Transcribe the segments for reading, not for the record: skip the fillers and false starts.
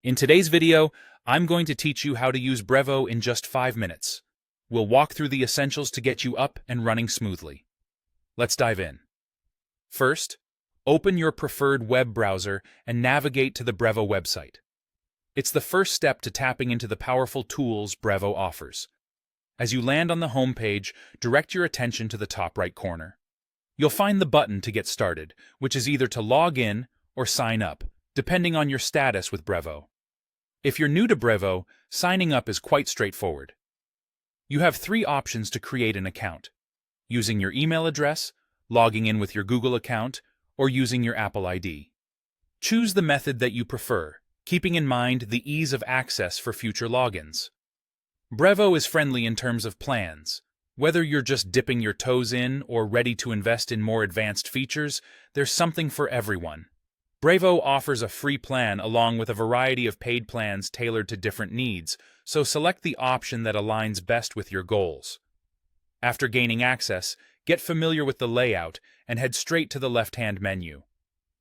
In today's video, I'm going to teach you how to use Brevo in just 5 minutes. We'll walk through the essentials to get you up and running smoothly. Let's dive in. First, open your preferred web browser and navigate to the Brevo website. It's the first step to tapping into the powerful tools Brevo offers. As you land on the home page, direct your attention to the top right corner. You'll find the button to get started, which is either to log in or sign up, depending on your status with Brevo. If you're new to Brevo, signing up is quite straightforward. You have 3 options to create an account: using your email address, logging in with your Google account, or using your Apple ID. Choose the method that you prefer, keeping in mind the ease of access for future logins. Brevo is friendly in terms of plans. Whether you're just dipping your toes in or ready to invest in more advanced features, there's something for everyone. Brevo offers a free plan along with a variety of paid plans tailored to different needs, so select the option that aligns best with your goals. After gaining access, get familiar with the layout and head straight to the left-hand menu.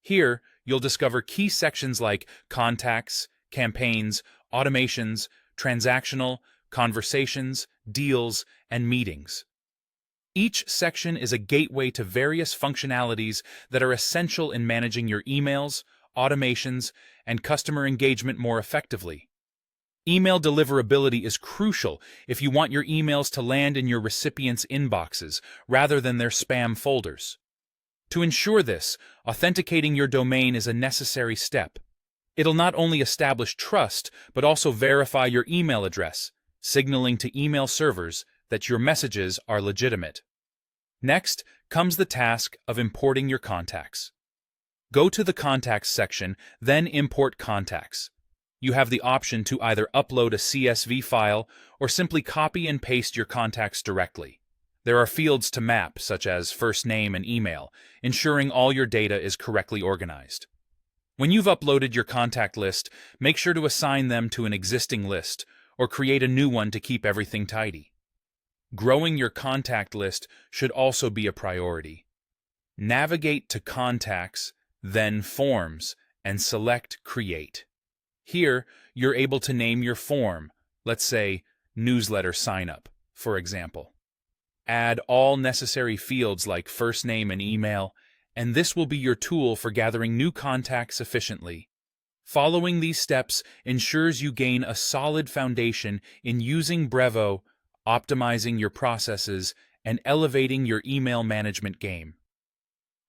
Here, you'll discover key sections like Contacts, Campaigns, Automations, Transactional, Conversations, Deals, and Meetings. Each section is a gateway to various functionalities that are essential in managing your emails, automations, and customer engagement more effectively. Email deliverability is crucial if you want your emails to land in your recipients' inboxes rather than their spam folders. To ensure this, authenticating your domain is a necessary step. It'll not only establish trust, but also verify your email address, signaling to email servers that your messages are legitimate. Next comes the task of importing your contacts. Go to the Contacts section, then Import Contacts. You have the option to either upload a CSV file or simply copy and paste your contacts directly. There are fields to map, such as first name and email, ensuring all your data is correctly organized. When you've uploaded your contact list, make sure to assign them to an existing list or create a new one to keep everything tidy. Growing your contact list should also be a priority. Navigate to Contacts, then Forms, and select Create. Here, you're able to name your form, let's say Newsletter Sign-up, for example. Add all necessary fields like first name and email, and this will be your tool for gathering new contacts efficiently. Following these steps ensures you gain a solid foundation in using Brevo, optimizing your processes, and elevating your email management game.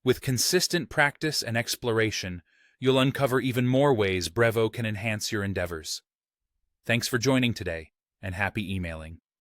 With consistent practice and exploration, you'll uncover even more ways Brevo can enhance your endeavors. Thanks for joining today, and happy emailing.